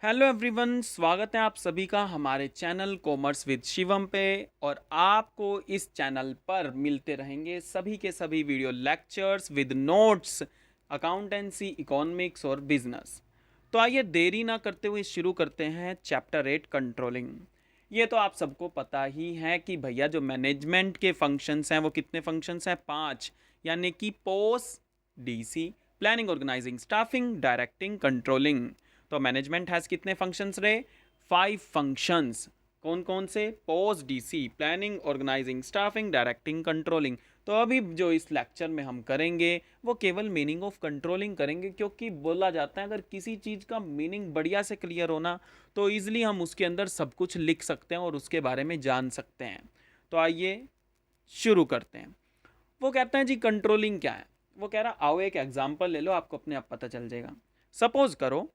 Hello everyone, स्वागत है आप सभी का हमारे चैनल कॉमर्स विद शिवम पे। और आपको इस चैनल पर मिलते रहेंगे सभी के सभी video lectures with notes, accountancy, economics और बिजनेस। तो आइए देरी ना करते हुए शुरू करते हैं चैप्टर 8 कंट्रोलिंग। ये तो आप सबको पता ही है कि भैया जो मैनेजमेंट के फंक्शंस हैं वो कितने फंक्शंस हैं, 5। यानी कि POS, DC, planning, organising, staffing, directing, controlling. तो मैनेजमेंट हैज़ कितने फंक्शंस रहे, 5 फंक्शंस। कौन कौन से, POS, DC, planning, organising, staffing, directing, controlling. तो अभी जो इस लेक्चर में हम करेंगे वो केवल मीनिंग ऑफ कंट्रोलिंग करेंगे, क्योंकि बोला जाता है अगर किसी चीज़ का मीनिंग बढ़िया से क्लियर होना तो ईजिली हम उसके अंदर सब कुछ लिख सकते हैं और उसके बारे में जान सकते हैं। तो आइए शुरू करते हैं। वो कहते हैं जी कंट्रोलिंग क्या है। वो कह रहा आओ एक एग्जाम्पल ले लो, आपको अपने आप पता चल जाएगा। सपोज करो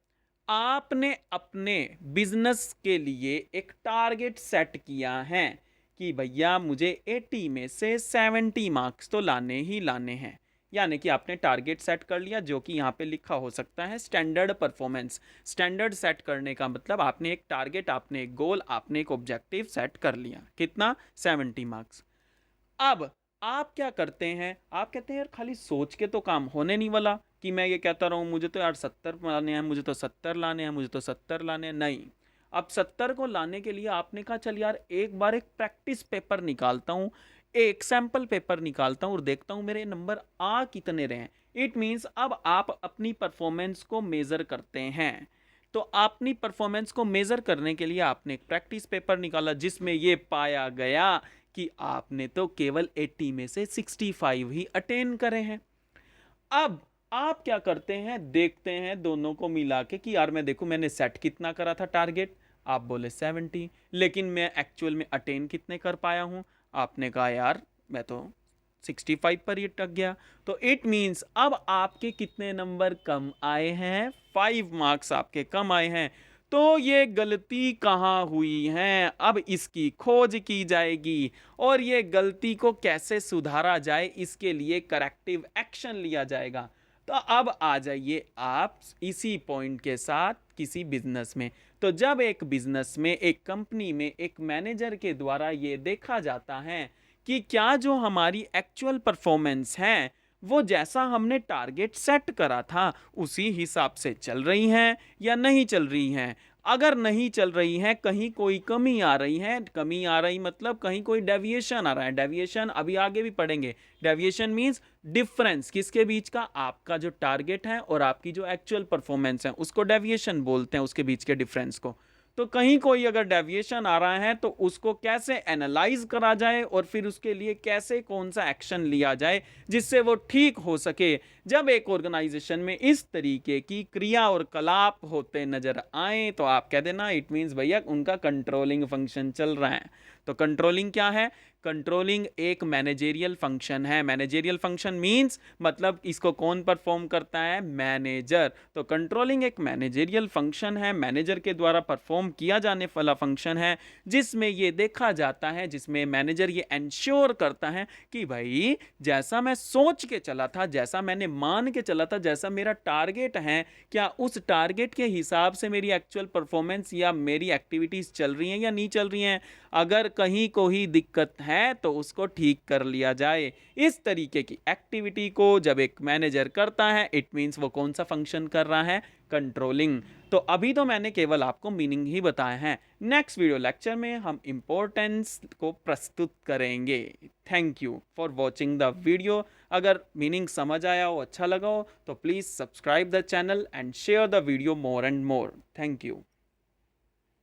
आपने अपने बिजनेस के लिए एक टारगेट सेट किया है कि भैया मुझे 80 में से 70 मार्क्स तो लाने ही लाने हैं। यानी कि आपने टारगेट सेट कर लिया, जो कि यहाँ पे लिखा हो सकता है स्टैंडर्ड परफॉर्मेंस। स्टैंडर्ड सेट करने का मतलब आपने एक टारगेट, आपने एक गोल, आपने एक ऑब्जेक्टिव सेट कर लिया। कितना, 70 मार्क्स। अब आप क्या करते हैं, आप कहते हैं यार खाली सोच के तो काम होने नहीं वाला कि मैं ये कहता रहूं मुझे तो यार 70 लाने हैं, मुझे तो 70 लाने हैं, मुझे तो 70 लाने हैं। नहीं, अब 70 को लाने के लिए आपने कहा चल यार एक बार एक प्रैक्टिस पेपर निकालता हूं, एक सैंपल पेपर निकालता हूं और देखता हूं मेरे नंबर आ कितने रहे हैं। इट मीन्स अब आप अपनी परफॉर्मेंस को मेजर करते हैं। तो अपनी परफॉर्मेंस को मेजर करने के लिए आपने एक प्रैक्टिस पेपर निकाला जिसमें यह पाया गया कि आपने तो केवल 80 में से 65 ही अटेन करे हैं। अब आप क्या करते हैं, देखते हैं दोनों को मिला के कि यार मैं देखूं मैंने सेट कितना करा था टारगेट, आप बोले 70, लेकिन मैं एक्चुअल में अटेन कितने कर पाया हूं, आपने कहा यार मैं तो 65 पर ही अटक गया। तो इट मींस अब आपके कितने नंबर कम आए हैं, 5 मार्क्स आपके कम आए हैं। तो ये गलती कहाँ हुई है, अब इसकी खोज की जाएगी और ये गलती को कैसे सुधारा जाए इसके लिए करेक्टिव एक्शन लिया जाएगा। तो अब आ जाइए आप इसी पॉइंट के साथ किसी बिजनेस में। तो जब एक बिजनेस में, एक कंपनी में एक मैनेजर के द्वारा ये देखा जाता है कि क्या जो हमारी एक्चुअल परफॉर्मेंस है वो जैसा हमने टारगेट सेट करा था उसी हिसाब से चल रही हैं या नहीं चल रही हैं। अगर नहीं चल रही हैं, कहीं कोई कमी आ रही है, कमी आ रही मतलब कहीं कोई डेविएशन आ रहा है, डेविएशन अभी आगे भी पढ़ेंगे। डेविएशन मींस डिफरेंस किसके बीच का, आपका जो टारगेट है और आपकी जो एक्चुअल परफॉर्मेंस है उसको डेविएशन बोलते हैं, उसके बीच के डिफरेंस को। तो कहीं कोई अगर डेविएशन आ रहा है तो उसको कैसे एनालाइज करा जाए और फिर उसके लिए कैसे कौन सा एक्शन लिया जाए जिससे वो ठीक हो सके। जब एक ऑर्गेनाइजेशन में इस तरीके की क्रिया और कलाप होते नजर आए तो आप कह देना इट मींस भैया उनका कंट्रोलिंग फंक्शन चल रहा है। तो कंट्रोलिंग क्या है, कंट्रोलिंग एक मैनेजेरियल फंक्शन है। मैनेजेरियल फंक्शन मींस मतलब इसको कौन परफॉर्म करता है, मैनेजर। तो कंट्रोलिंग एक मैनेजेरियल फंक्शन है, मैनेजर के द्वारा परफॉर्म किया जाने वाला फंक्शन है, जिसमें ये देखा जाता है, जिसमें मैनेजर ये इंश्योर करता है कि भाई जैसा मैं सोच के चला था, जैसा मैंने मान के चला था, जैसा मेरा टारगेट है, क्या उस टारगेट के हिसाब से मेरी एक्चुअल परफॉर्मेंस या मेरी एक्टिविटीज चल रही हैं या नहीं चल रही हैं। अगर कहीं कोई दिक्कत है तो उसको ठीक कर लिया जाए। इस तरीके की एक्टिविटी को जब एक मैनेजर करता है इट मींस वो कौन सा फंक्शन कर रहा है, कंट्रोलिंग। तो अभी तो मैंने केवल आपको मीनिंग ही बताया है। नेक्स्ट वीडियो लेक्चर में हम इंपॉर्टेंस को प्रस्तुत करेंगे। Thank you for watching the video. अगर मीनिंग समझ आया हो, अच्छा लगा हो तो please subscribe the channel and share the video more and more. Thank you.